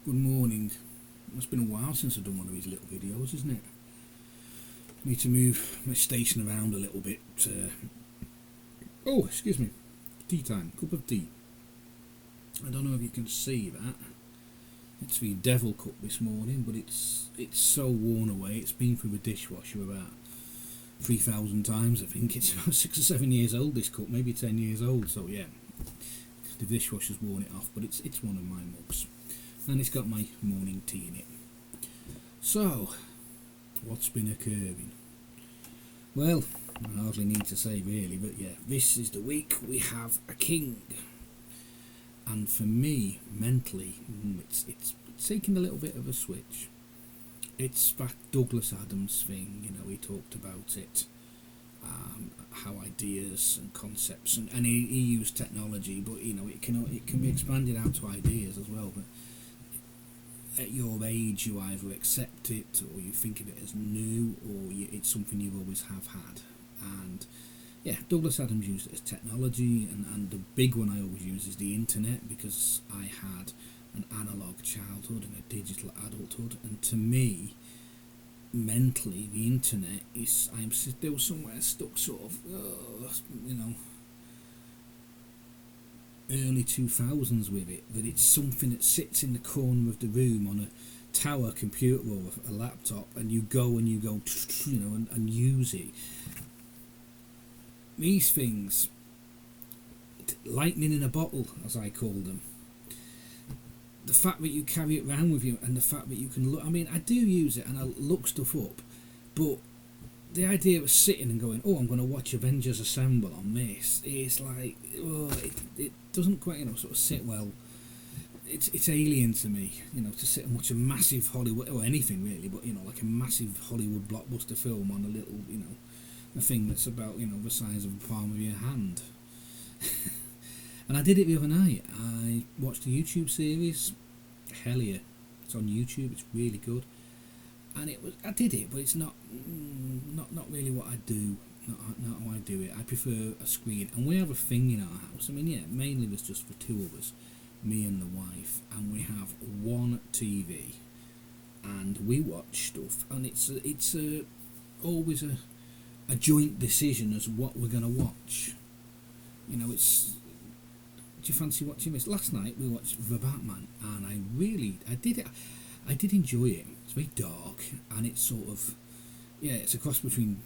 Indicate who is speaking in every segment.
Speaker 1: Good morning. It's been a while since I've done one of these little videos, isn't it? Need to move my station around a little bit. Oh, excuse me. Tea time. Cup of tea. I don't know if you can see that. It's the Devil cup this morning, but it's so worn away. It's been through the dishwasher about 3,000 times, I think. It's about 6 or 7 years old, this cup, maybe 10 years old. So yeah, the dishwasher's worn it off, but it's one of my mugs. And it's got my morning tea in it. So, what's been occurring? Well, I hardly need to say really, but yeah, this is the week we have a king. And for me, mentally, it's taking a little bit of a switch. It's that Douglas Adams thing, he talked about it, how ideas and concepts, and he used technology, but it can be expanded out to ideas as well. But at your age, you either accept it or you think of it as new, or it's something you always have had. And yeah, Douglas Adams used it as technology, and the big one I always use is the internet, because I had an analogue childhood and a digital adulthood, and to me, mentally, the internet is, I'm still somewhere stuck sort of, early 2000s with it, that it's something that sits in the corner of the room on a tower computer or a laptop, and you go and use it. These things, lightning in a bottle, as I call them, the fact that you carry it around with you, and the fact that you can look, I do use it and I look stuff up, but the idea of sitting and going, I'm going to watch Avengers Assemble on this, is like, it doesn't quite, sort of sit well. It's alien to me, to sit and watch a massive Hollywood, or anything really, but, like a massive Hollywood blockbuster film on a little, a thing that's about, the size of the palm of your hand. And I did it the other night. I watched a YouTube series, hell yeah, it's on YouTube, it's really good. And I did it, but it's not really what I do, not how I do it. I prefer a screen, and we have a thing in our house. Mainly there's just for two of us, me and the wife, and we have one TV, and we watch stuff, and it's always a joint decision as what we're going to watch. Do you fancy watching this? Last night we watched The Batman, and I did enjoy it. It's very dark, and it's sort of, it's a cross between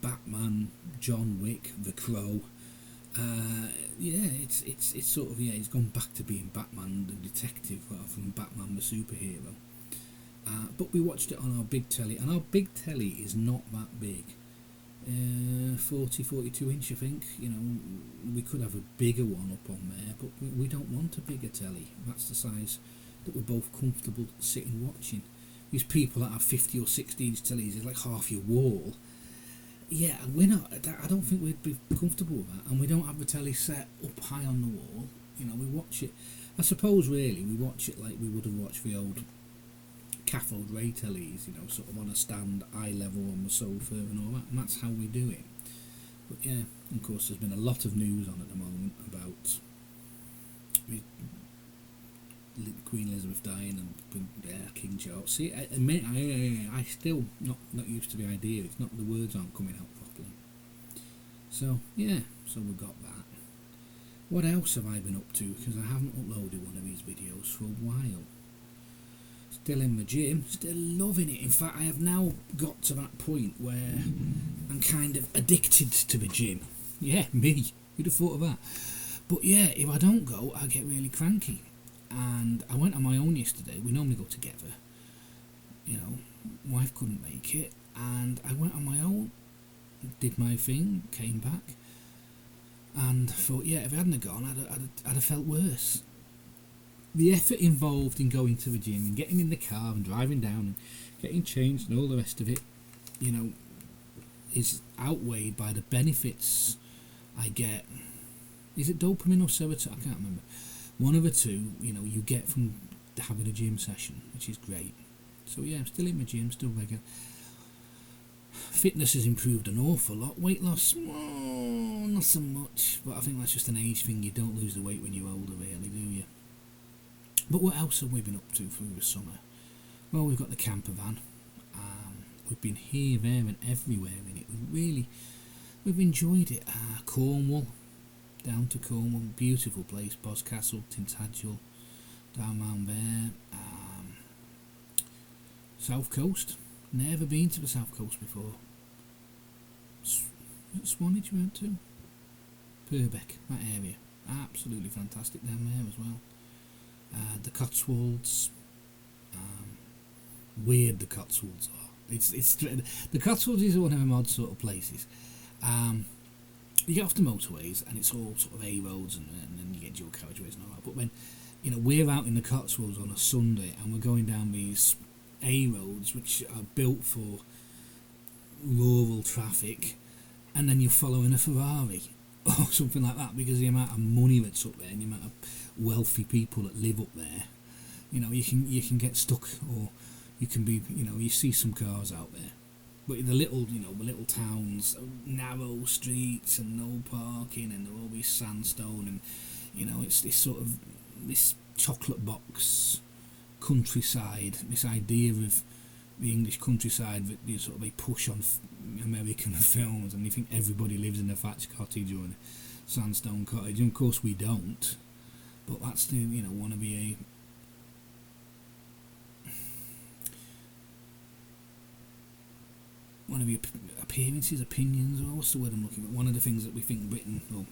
Speaker 1: Batman, John Wick, The Crow. It's sort of, he's gone back to being Batman the detective rather than Batman the superhero. But we watched it on our big telly, and our big telly is not that big. 42 inch, I think. We could have a bigger one up on there, but we don't want a bigger telly. That's the size that we're both comfortable sitting watching. These people that have 50 or 60 inch tellies is like half your wall. Yeah, we're not. I don't think we'd be comfortable with that, and we don't have the telly set up high on the wall. We watch it, I suppose really, we watch it like we would have watched the old cathode ray tellies, sort of on a stand, eye level on the sofa and all that, and that's how we do it. But yeah, of course there's been a lot of news on at the moment about Queen Elizabeth dying and King Charles. See, I still not used to the idea. It's not, the words aren't coming out properly. So yeah, so we've got that. What else have I been up to? Because I haven't uploaded one of these videos for a while. Still in the gym, still loving it. In fact, I have now got to that point where I'm kind of addicted to the gym. Yeah, me. Who'd have thought of that? But yeah, if I don't go, I get really cranky. And I went on my own yesterday. We normally go together. Wife couldn't make it, and I went on my own, did my thing, came back, and thought, if I hadn't gone, I'd have felt worse. The effort involved in going to the gym and getting in the car and driving down and getting changed and all the rest of it, is outweighed by the benefits I get. Is it dopamine or serotonin? I can't remember. One of the two, you get from having a gym session, which is great. So yeah, I'm still in my gym, still regular. Fitness has improved an awful lot. Weight loss, not so much, but I think that's just an age thing. You don't lose the weight when you're older, really, do you? But what else have we been up to through the summer? Well, we've got the camper van. We've been here, there and everywhere in it. We've enjoyed it. Cornwall, down to Cornwall, beautiful place. Boscastle, Tintagel, down round there. South Coast, never been to the South Coast before. Swanage we went to. Purbeck, that area, absolutely fantastic down there as well. The Cotswolds, weird the Cotswolds are. It's the Cotswolds is one of them odd sort of places. You get off the motorways and it's all sort of A roads and then you get dual carriageways and all that. But when we're out in the Cotswolds on a Sunday and we're going down these A roads which are built for rural traffic, and then you're following a Ferrari or something like that, because the amount of money that's up there and the amount of wealthy people that live up there, you can get stuck, or you can be, you see some cars out there. But the little towns, narrow streets and no parking, and they're always sandstone, and it's this sort of this chocolate box countryside, this idea of the English countryside that they push on American films, and you think everybody lives in a thatched cottage or a sandstone cottage, and of course we don't. But that's the one of the appearances, opinions, or what's the word I'm looking at? One of the things that we think Britain, well,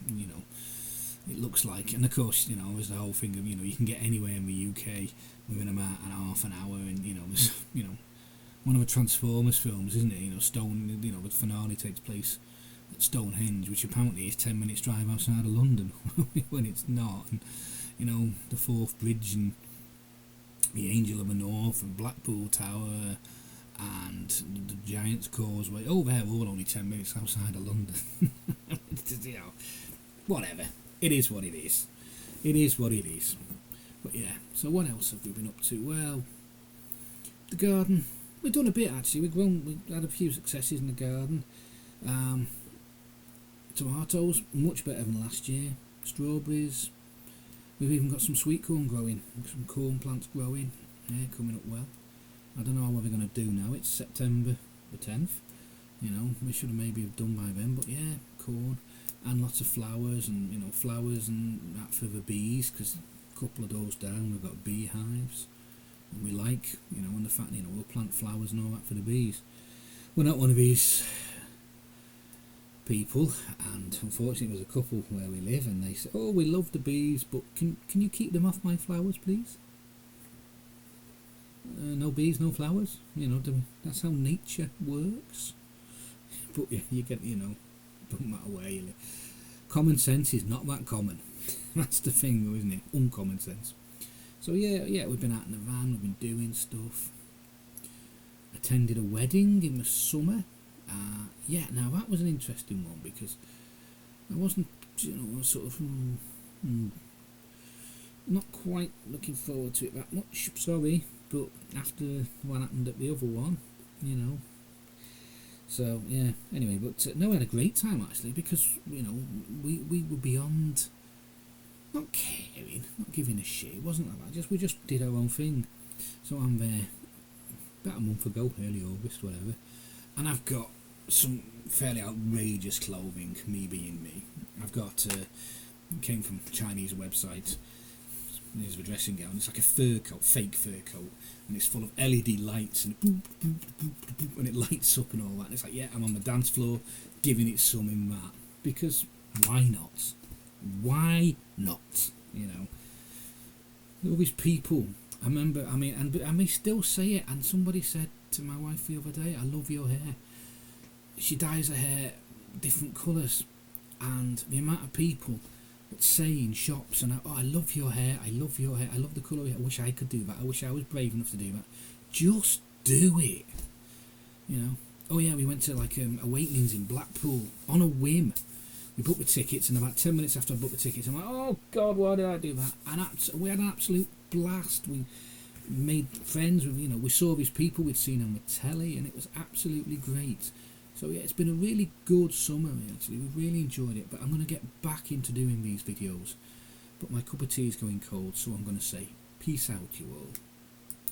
Speaker 1: it looks like, and of course, there's the whole thing of you can get anywhere in the UK within about half an hour, and there's one of the Transformers films, isn't it? Stone, the finale takes place at Stonehenge, which apparently is 10 minutes drive outside of London, when it's not. And the Forth Bridge and the Angel of the North and Blackpool Tower and the Giant's Causeway. Oh, they're all only 10 minutes outside of London. Whatever. It is what it is. It is what it is. But yeah, so what else have we been up to? Well, the garden. We've done a bit actually. We've had a few successes in the garden. Tomatoes, much better than last year. Strawberries. We've even got some sweet corn growing. Some corn plants growing. Yeah, coming up well. I don't know what we're going to do now. It's September the 10th. We should have maybe have done by then. But yeah, corn and lots of flowers, and flowers and that for the bees, because a couple of doors down we've got beehives. And we like, and the fact, we'll plant flowers and all that for the bees. We're not one of these people, and unfortunately there's a couple where we live, and they say, oh, we love the bees, but can you keep them off my flowers, please? No bees, no flowers. That's how nature works. But yeah, you get, don't matter where you live. Common sense is not that common. That's the thing, though, isn't it? Uncommon sense. So yeah, we've been out in the van, we've been doing stuff. Attended a wedding in the summer. Now that was an interesting one, because I wasn't, sort of not quite looking forward to it that much. Sorry, but after what happened at the other one, So yeah. Anyway, but no, we had a great time actually, because we were beyond. Not caring, not giving a shit. It wasn't like that. We just did our own thing. So I'm there about a month ago, early August, whatever, and I've got some fairly outrageous clothing. Me being me, I've got came from a Chinese website. Here's the dressing gown. It's like a fur coat, fake fur coat, and it's full of LED lights and boop, boop, boop, boop, boop, and it lights up and all that. And it's like, yeah, I'm on the dance floor, giving it some in that, because why not? Why not? All these people. I remember. And I may still say it. And somebody said to my wife the other day, "I love your hair." She dyes her hair different colours, and the amount of people that say in shops, and I love your hair. I love your hair. I love the colour. I wish I could do that. I wish I was brave enough to do that. Just do it. Oh yeah, we went to Awakenings in Blackpool on a whim. We booked the tickets, and about 10 minutes after I booked the tickets, I'm like, oh God, why did I do that? And we had an absolute blast. We made friends with, we saw these people we'd seen on the telly, and it was absolutely great. So yeah, it's been a really good summer actually. We've really enjoyed it, but I'm going to get back into doing these videos. But my cup of tea is going cold, so I'm going to say Peace out, you all.